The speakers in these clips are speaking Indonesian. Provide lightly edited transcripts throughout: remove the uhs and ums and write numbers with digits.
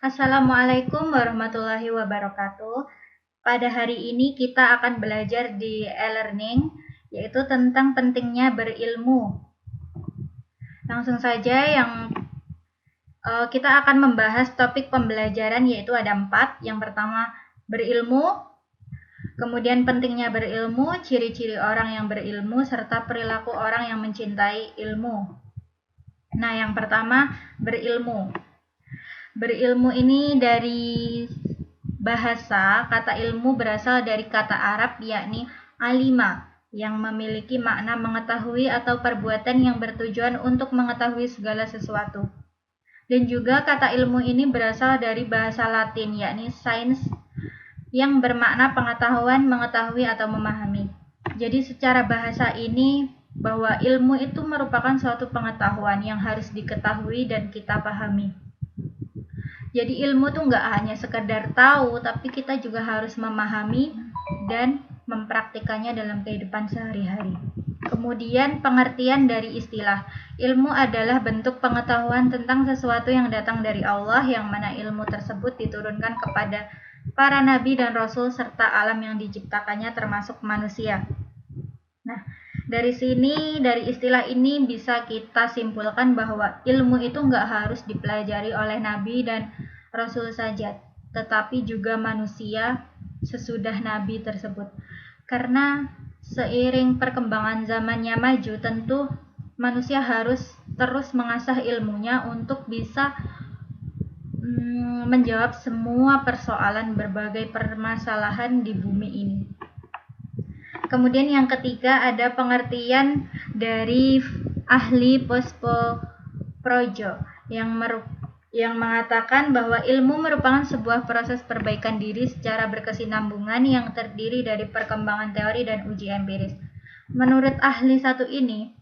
Assalamualaikum warahmatullahi wabarakatuh. Pada hari ini kita akan belajar di e-learning, yaitu tentang pentingnya berilmu. Langsung saja kita akan membahas topik pembelajaran, yaitu ada 4. Yang pertama, berilmu. Kemudian pentingnya berilmu, ciri-ciri orang yang berilmu, serta perilaku orang yang mencintai ilmu. Nah, yang pertama, berilmu. Berilmu ini dari bahasa, kata ilmu berasal dari kata Arab yakni alima, yang memiliki makna mengetahui atau perbuatan yang bertujuan untuk mengetahui segala sesuatu. Dan juga kata ilmu ini berasal dari bahasa Latin yakni science, yang bermakna pengetahuan, mengetahui atau memahami. Jadi secara bahasa ini bahwa ilmu itu merupakan suatu pengetahuan yang harus diketahui dan kita pahami. Jadi ilmu tuh nggak hanya sekedar tahu, tapi kita juga harus memahami dan mempraktikannya dalam kehidupan sehari-hari. Kemudian pengertian dari istilah. Ilmu adalah bentuk pengetahuan tentang sesuatu yang datang dari Allah, yang mana ilmu tersebut diturunkan kepada para nabi dan rasul serta alam yang diciptakannya termasuk manusia. Nah, dari istilah ini bisa kita simpulkan bahwa ilmu itu nggak harus dipelajari oleh nabi dan rasul saja, tetapi juga manusia sesudah nabi tersebut. Karena seiring perkembangan zamannya maju, tentu manusia harus terus mengasah ilmunya untuk bisa menjawab semua persoalan berbagai permasalahan di bumi ini. Kemudian yang ketiga ada pengertian dari ahli Pospo Projo yang mengatakan bahwa ilmu merupakan sebuah proses perbaikan diri secara berkesinambungan yang terdiri dari perkembangan teori dan uji empiris. Menurut ahli satu ini,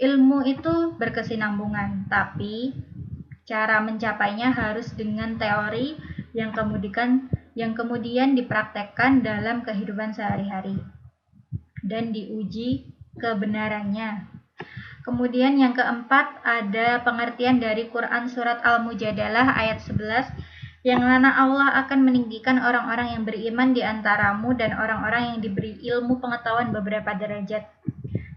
ilmu itu berkesinambungan, tapi cara mencapainya harus dengan teori yang kemudian dipraktekkan dalam kehidupan sehari-hari dan diuji kebenarannya. Kemudian yang keempat ada pengertian dari Quran surat Al-Mujadalah ayat 11, yang mana Allah akan meninggikan orang-orang yang beriman di antaramu dan orang-orang yang diberi ilmu pengetahuan beberapa derajat.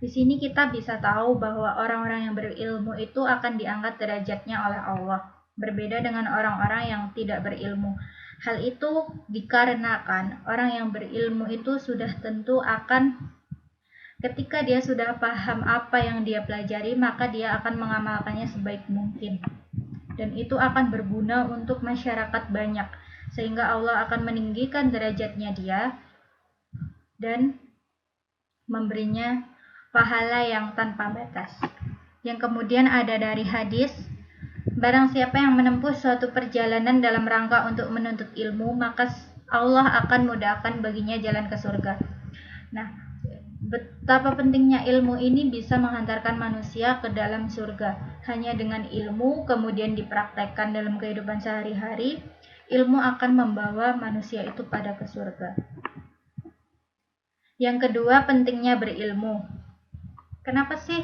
Di sini kita bisa tahu bahwa orang-orang yang berilmu itu akan diangkat derajatnya oleh Allah, berbeda dengan orang-orang yang tidak berilmu. Hal itu dikarenakan orang yang berilmu itu sudah tentu akan, ketika dia sudah paham apa yang dia pelajari, maka dia akan mengamalkannya sebaik mungkin. Dan itu akan berguna untuk masyarakat banyak, sehingga Allah akan meninggikan derajatnya dia dan memberinya pahala yang tanpa batas. Yang kemudian ada dari hadis, barang siapa yang menempuh suatu perjalanan dalam rangka untuk menuntut ilmu, maka Allah akan mudahkan baginya jalan ke surga. Nah, betapa pentingnya ilmu ini bisa menghantarkan manusia ke dalam surga. Hanya dengan ilmu kemudian dipraktekkan dalam kehidupan sehari-hari, ilmu akan membawa manusia itu pada ke surga. Yang kedua, pentingnya berilmu. Kenapa sih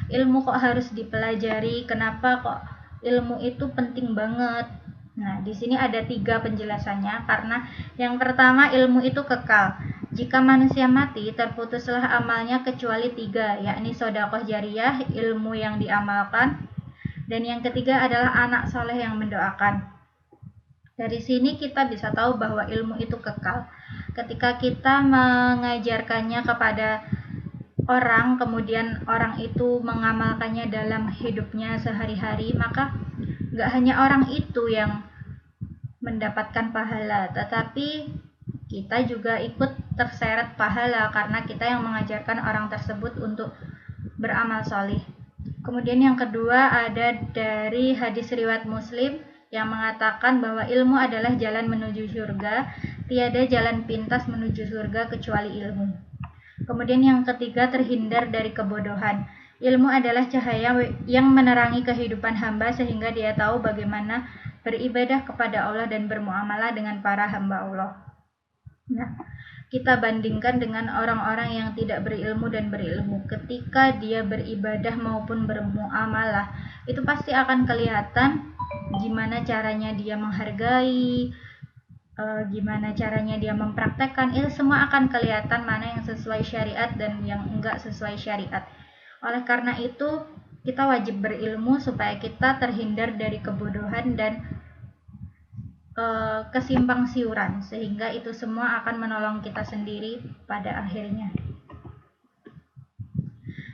ilmu kok harus dipelajari? Kenapa kok ilmu itu penting banget? Nah, di sini ada 3 penjelasannya. Karena yang pertama, ilmu itu kekal. Jika manusia mati, terputuslah amalnya kecuali 3, yakni sedekah jariyah, ilmu yang diamalkan, dan yang ketiga adalah anak soleh yang mendoakan. Dari sini kita bisa tahu bahwa ilmu itu kekal. Ketika kita mengajarkannya kepada orang, kemudian orang itu mengamalkannya dalam hidupnya sehari-hari, maka gak hanya orang itu yang mendapatkan pahala, tetapi kita juga ikut terseret pahala karena kita yang mengajarkan orang tersebut untuk beramal solih. Kemudian yang kedua ada dari hadis riwayat Muslim yang mengatakan bahwa ilmu adalah jalan menuju surga, tiada jalan pintas menuju surga kecuali ilmu. Kemudian yang ketiga, terhindar dari kebodohan. Ilmu adalah cahaya yang menerangi kehidupan hamba sehingga dia tahu bagaimana beribadah kepada Allah dan bermuamalah dengan para hamba Allah. Nah, kita bandingkan dengan orang-orang yang tidak berilmu dan berilmu. Ketika dia beribadah maupun bermuamalah, itu pasti akan kelihatan gimana caranya dia menghargai, gimana caranya dia mempraktekkan, itu semua akan kelihatan mana yang sesuai syariat dan yang enggak sesuai syariat. Oleh karena itu, kita wajib berilmu supaya kita terhindar dari kebodohan dan kesimpang siuran, sehingga itu semua akan menolong kita sendiri pada akhirnya.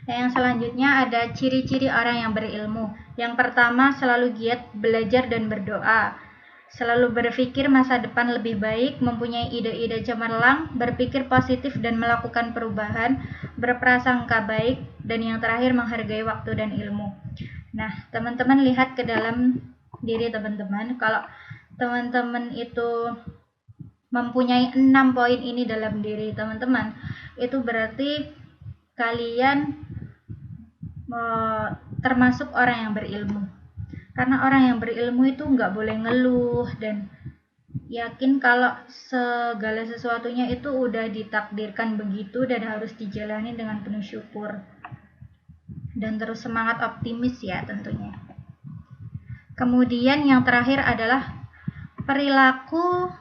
Nah, yang selanjutnya ada ciri-ciri orang yang berilmu. Yang pertama, selalu giat belajar dan berdoa. Selalu berpikir masa depan lebih baik, mempunyai ide-ide cemerlang, berpikir positif dan melakukan perubahan, berprasangka baik, dan yang terakhir menghargai waktu dan ilmu. Nah, teman-teman lihat ke dalam diri teman-teman. Kalau teman-teman itu mempunyai 6 poin ini dalam diri teman-teman, itu berarti kalian termasuk orang yang berilmu. Karena orang yang berilmu itu nggak boleh ngeluh dan yakin kalau segala sesuatunya itu udah ditakdirkan begitu dan harus dijalani dengan penuh syukur. Dan terus semangat optimis ya tentunya. Kemudian yang terakhir adalah perilaku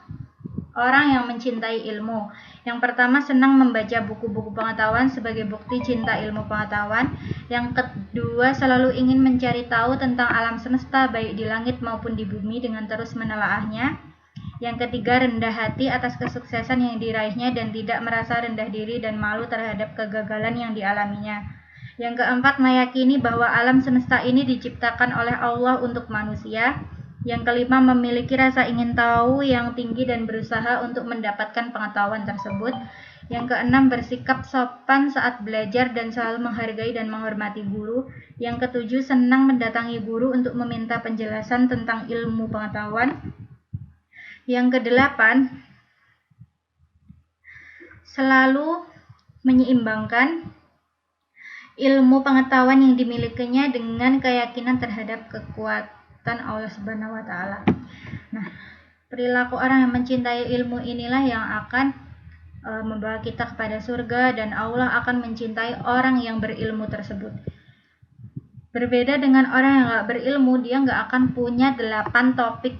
orang yang mencintai ilmu. Yang pertama, senang membaca buku-buku pengetahuan sebagai bukti cinta ilmu pengetahuan. Yang kedua, selalu ingin mencari tahu tentang alam semesta baik di langit maupun di bumi dengan terus menelaahnya. Yang ketiga, rendah hati atas kesuksesan yang diraihnya dan tidak merasa rendah diri dan malu terhadap kegagalan yang dialaminya. Yang keempat, meyakini bahwa alam semesta ini diciptakan oleh Allah untuk manusia. Yang kelima, memiliki rasa ingin tahu yang tinggi dan berusaha untuk mendapatkan pengetahuan tersebut. Yang keenam, bersikap sopan saat belajar dan selalu menghargai dan menghormati guru. Yang ketujuh, senang mendatangi guru untuk meminta penjelasan tentang ilmu pengetahuan. Yang kedelapan, selalu menyeimbangkan ilmu pengetahuan yang dimilikinya dengan keyakinan terhadap kekuatan Allah Subhanahu wa taala. Nah, perilaku orang yang mencintai ilmu inilah yang akan membawa kita kepada surga dan Allah akan mencintai orang yang berilmu tersebut. Berbeda dengan orang yang gak berilmu, dia gak akan punya 8 topik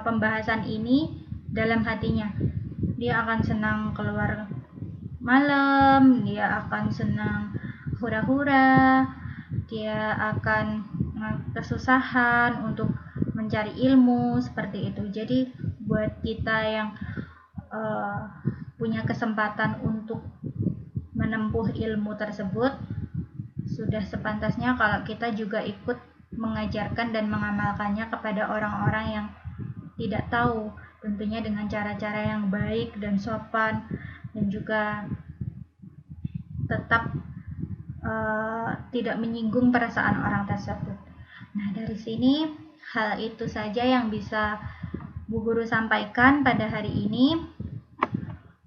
pembahasan ini dalam hatinya. Dia akan senang keluar malam, dia akan senang hura-hura, dia akan kesusahan untuk mencari ilmu seperti itu. Jadi buat kita yang punya kesempatan untuk menempuh ilmu tersebut, sudah sepantasnya kalau kita juga ikut mengajarkan dan mengamalkannya kepada orang-orang yang tidak tahu, tentunya dengan cara-cara yang baik dan sopan dan juga tetap tidak menyinggung perasaan orang tersebut. Nah, dari sini hal itu saja yang bisa Bu Guru sampaikan pada hari ini.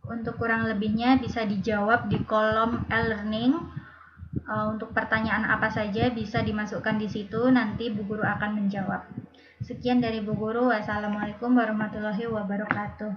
Untuk kurang lebihnya bisa dijawab di kolom e-learning. Untuk pertanyaan apa saja bisa dimasukkan di situ, nanti Bu Guru akan menjawab. Sekian dari Bu Guru. Wassalamualaikum warahmatullahi wabarakatuh.